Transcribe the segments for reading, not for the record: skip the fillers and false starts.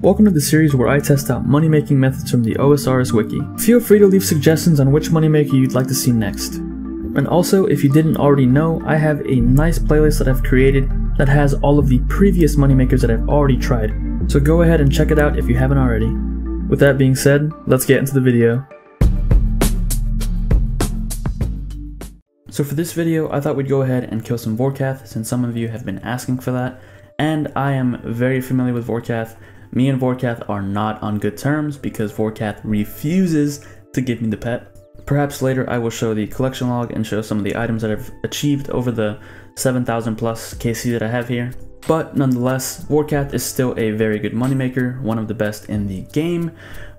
Welcome to the series where I test out money-making methods from the OSRS Wiki. Feel free to leave suggestions on which moneymaker you'd like to see next. And also, if you didn't already know, I have a nice playlist that I've created that has all of the previous moneymakers that I've already tried, so go ahead and check it out if you haven't already. With that being said, let's get into the video. So for this video, I thought we'd go ahead and kill some Vorkath since some of you have been asking for that, and I am very familiar with Vorkath. Me and Vorkath are not on good terms because Vorkath refuses to give me the pet. Perhaps later I will show the collection log and show some of the items that I've achieved over the 7,000 plus KC that I have here. But nonetheless, Vorkath is still a very good moneymaker, one of the best in the game.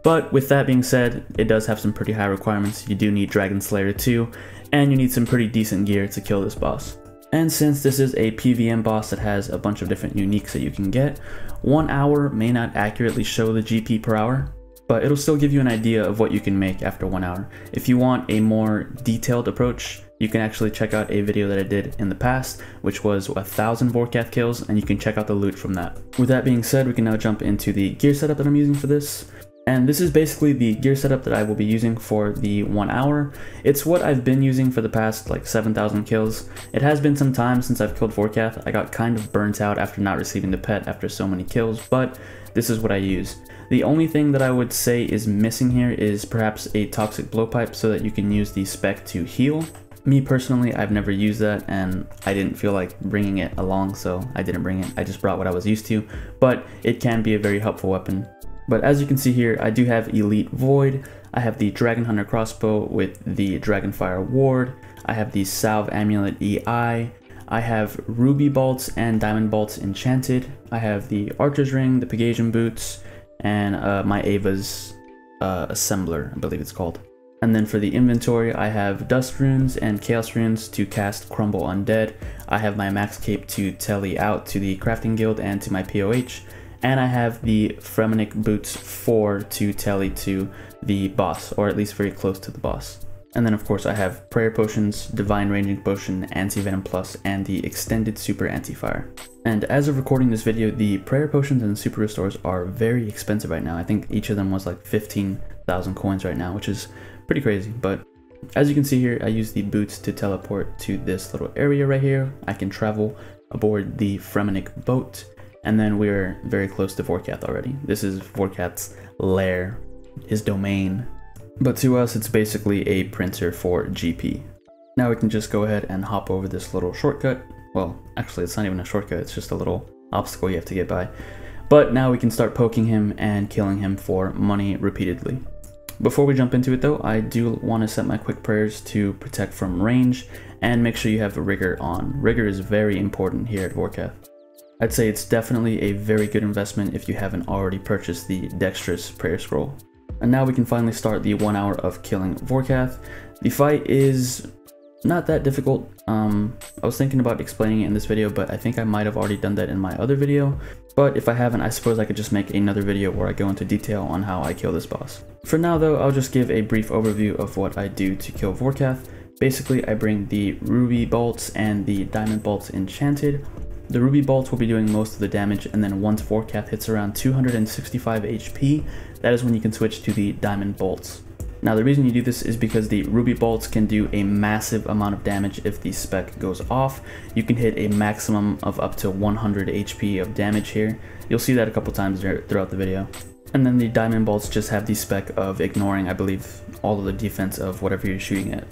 But with that being said, it does have some pretty high requirements. You do need Dragon Slayer 2, and you need some pretty decent gear to kill this boss. And since this is a PVM boss that has a bunch of different uniques that you can get, 1 hour may not accurately show the GP per hour, but it'll still give you an idea of what you can make after 1 hour. If you want a more detailed approach, you can actually check out a video that I did in the past, which was 1,000 Vorkath kills, and you can check out the loot from that. With that being said, we can now jump into the gear setup that I'm using for this. And this is basically the gear setup that I will be using for the 1 hour. It's what I've been using for the past like 7,000 kills. It has been some time since I've killed Vorkath. I got kind of burnt out after not receiving the pet after so many kills, but this is what I use. The only thing that I would say is missing here is perhaps a toxic blowpipe so that you can use the spec to heal. Me personally, I've never used that and I didn't feel like bringing it along, so I didn't bring it. I just brought what I was used to, but it can be a very helpful weapon. But as you can see here, I do have Elite Void, I have the Dragon Hunter crossbow with the Dragonfire ward, I have the Salve Amulet EI, I have Ruby Bolts and Diamond Bolts enchanted, I have the Archer's Ring, the Pegasian boots, and my Ava's Assembler, I believe it's called. And then for the inventory, I have Dust Runes and Chaos Runes to cast Crumble Undead, I have my Max Cape to tele out to the Crafting Guild and to my POH, and I have the Fremenic Boots 4 to tele to the boss, or at least very close to the boss. And then of course I have Prayer Potions, Divine Ranging Potion, Anti-Venom Plus, and the Extended Super Anti-Fire. And as of recording this video, the Prayer Potions and Super Restores are very expensive right now. I think each of them was like 15,000 coins right now, which is pretty crazy. But as you can see here, I use the boots to teleport to this little area right here. I can travel aboard the Fremenic boat. And then we're very close to Vorkath already. This is Vorkath's lair, his domain. But to us, it's basically a printer for GP. Now we can just go ahead and hop over this little shortcut. Well, actually it's not even a shortcut, it's just a little obstacle you have to get by. But now we can start poking him and killing him for money repeatedly. Before we jump into it though, I do want to set my quick prayers to protect from range and make sure you have Rigor on. Rigor is very important here at Vorkath. I'd say it's definitely a very good investment if you haven't already purchased the Dexterous Prayer Scroll. And now we can finally start the 1 hour of killing Vorkath. The fight is not that difficult. I was thinking about explaining it in this video, but I think I might have already done that in my other video. But if I haven't, I suppose I could just make another video where I go into detail on how I kill this boss. For now though, I'll just give a brief overview of what I do to kill Vorkath. Basically, I bring the Ruby Bolts and the Diamond Bolts enchanted. The Ruby Bolts will be doing most of the damage, and then once Vorkath hits around 265 HP, that is when you can switch to the Diamond Bolts. Now the reason you do this is because the Ruby Bolts can do a massive amount of damage if the spec goes off. You can hit a maximum of up to 100 HP of damage here. You'll see that a couple times throughout the video. And then the Diamond Bolts just have the spec of ignoring, I believe, all of the defense of whatever you're shooting at.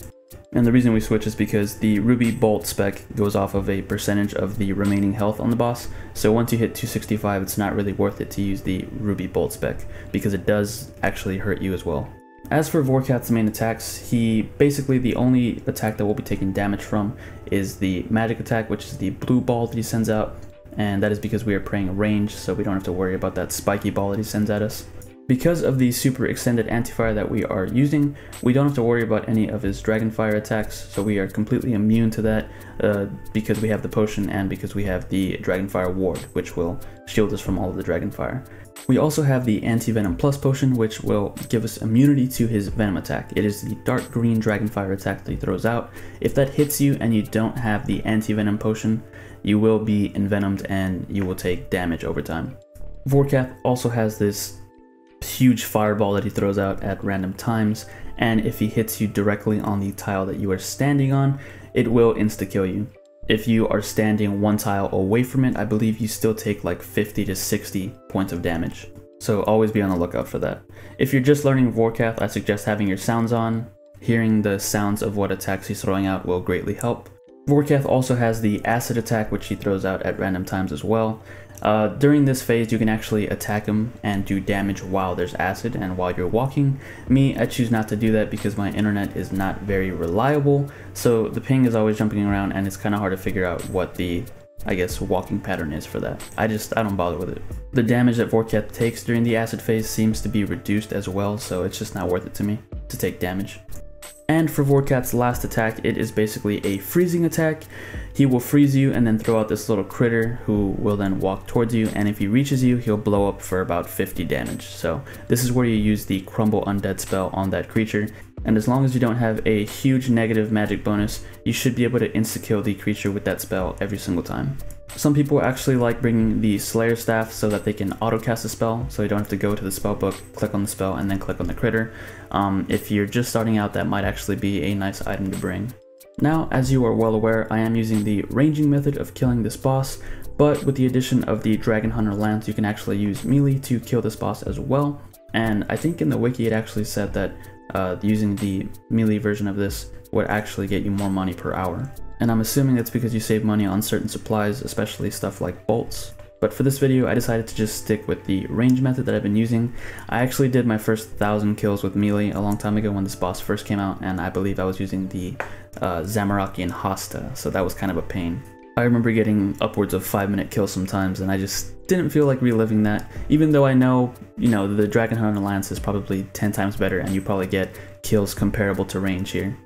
And the reason we switch is because the Ruby Bolt spec goes off of a percentage of the remaining health on the boss. So once you hit 265, it's not really worth it to use the Ruby Bolt spec because it does actually hurt you as well. As for Vorkath's main attacks, basically the only attack that we'll be taking damage from is the magic attack, which is the blue ball that he sends out. And that is because we are praying range, so we don't have to worry about that spiky ball that he sends at us. Because of the super extended anti-fire that we are using, we don't have to worry about any of his Dragonfire attacks, so we are completely immune to that because we have the potion and because we have the Dragonfire ward, which will shield us from all of the Dragonfire. We also have the Anti-Venom Plus potion, which will give us immunity to his Venom attack. It is the dark green Dragonfire attack that he throws out. If that hits you and you don't have the Anti-Venom potion, you will be envenomed and you will take damage over time. Vorkath also has this huge fireball that he throws out at random times, and if he hits you directly on the tile that you are standing on, it will insta-kill you. If you are standing one tile away from it, I believe you still take like 50 to 60 points of damage. So always be on the lookout for that. If you're just learning Vorkath, I suggest having your sounds on. Hearing the sounds of what attacks he's throwing out will greatly help. Vorkath also has the acid attack, which he throws out at random times as well. During this phase, you can actually attack him and do damage while there's acid and while you're walking. Me, I choose not to do that because my internet is not very reliable, so the ping is always jumping around and it's kind of hard to figure out what the, I guess, walking pattern is for that. I don't bother with it. The damage that Vorkath takes during the acid phase seems to be reduced as well, so it's just not worth it to me to take damage. And for Vorkath's last attack, it is basically a freezing attack. He will freeze you and then throw out this little critter who will then walk towards you, and if he reaches you, he'll blow up for about 50 damage. So this is where you use the Crumble Undead spell on that creature, and as long as you don't have a huge negative magic bonus, you should be able to insta-kill the creature with that spell every single time. Some people actually like bringing the Slayer Staff so that they can auto-cast a spell, so you don't have to go to the spell book, click on the spell, and then click on the critter. If you're just starting out, that might actually be a nice item to bring. Now, as you are well aware, I am using the ranging method of killing this boss, but with the addition of the Dragon Hunter Lance, you can actually use melee to kill this boss as well. And I think in the wiki it actually said that using the melee version of this would actually get you more money per hour. And I'm assuming that's because you save money on certain supplies, especially stuff like bolts. But for this video, I decided to just stick with the range method that I've been using. I actually did my first 1,000 kills with melee a long time ago when this boss first came out, and I believe I was using the Zamorakian Hasta, so that was kind of a pain. I remember getting upwards of 5-minute kills sometimes, and I just didn't feel like reliving that, even though I know, the Dragon Hunter Lance is probably 10 times better, and you probably get kills comparable to range here.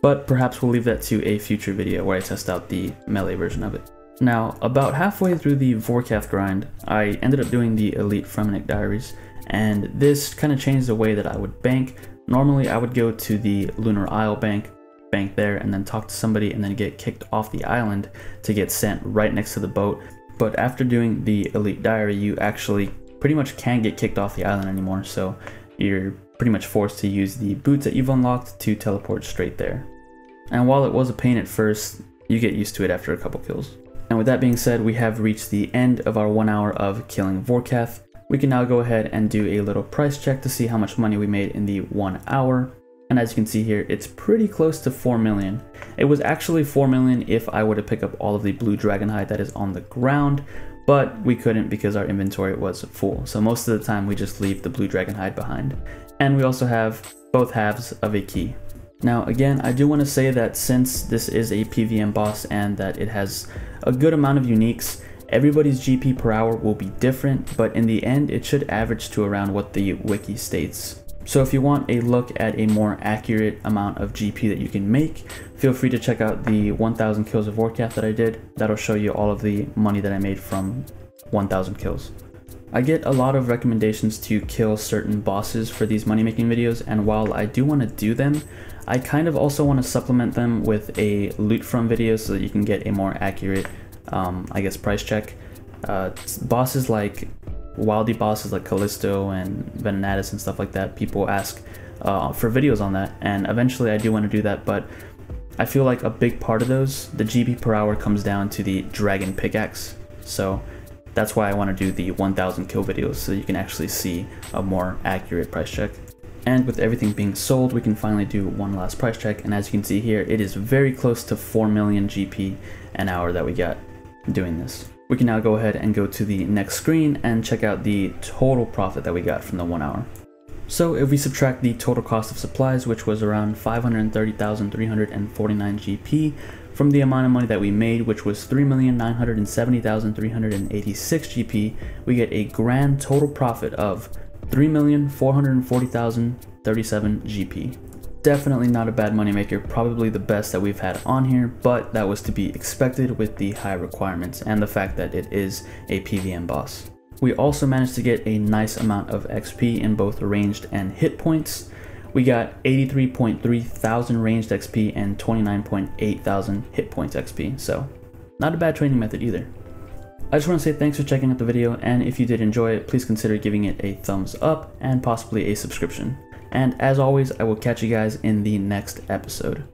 But perhaps we'll leave that to a future video where I test out the melee version of it. Now, about halfway through the Vorkath grind, I ended up doing the Elite Fremennik Diaries, and this kind of changed the way that I would bank. Normally I would go to the Lunar Isle bank there, and then talk to somebody and then get kicked off the island to get sent right next to the boat. But after doing the Elite Diary, you actually pretty much can't get kicked off the island anymore, so you're pretty much forced to use the boots that you've unlocked to teleport straight there. And while it was a pain at first, you get used to it after a couple kills. And with that being said, we have reached the end of our 1 hour of killing Vorkath. We can now go ahead and do a little price check to see how much money we made in the 1 hour. And as you can see here, it's pretty close to 4 million. It was actually 4 million if I were to pick up all of the blue dragonhide that is on the ground, but we couldn't because our inventory was full. So most of the time we just leave the blue dragonhide behind. And we also have both halves of a key. Now again, I do want to say that since this is a PVM boss and that it has a good amount of uniques, everybody's GP per hour will be different, but in the end it should average to around what the wiki states. So if you want a look at a more accurate amount of GP that you can make, feel free to check out the 1,000 kills of Vorkath that I did. That'll show you all of the money that I made from 1,000 kills. I get a lot of recommendations to kill certain bosses for these money making videos, and while I do want to do them, I kind of also want to supplement them with a loot from video so that you can get a more accurate, I guess, price check. Bosses like wildy bosses like Callisto and Venenatus and stuff like that, people ask for videos on that, and eventually I do want to do that, but I feel like a big part of those, the GP per hour, comes down to the dragon pickaxe. So that's why I want to do the 1,000 kill videos so you can actually see a more accurate price check. And with everything being sold, we can finally do one last price check, and as you can see here, it is very close to 4 million GP an hour that we got doing this. We can now go ahead and go to the next screen and check out the total profit that we got from the 1 hour. So if we subtract the total cost of supplies, which was around 530,349 GP, from the amount of money that we made, which was 3,970,386 GP, we get a grand total profit of 3,440,037 GP. Definitely not a bad moneymaker, probably the best that we've had on here, but that was to be expected with the high requirements and the fact that it is a PVM boss. We also managed to get a nice amount of XP in both ranged and hit points. We got 83.3 thousand ranged XP and 29.8 thousand hit points XP, so not a bad training method either. I just want to say thanks for checking out the video, and if you did enjoy it, please consider giving it a thumbs up and possibly a subscription. And as always, I will catch you guys in the next episode.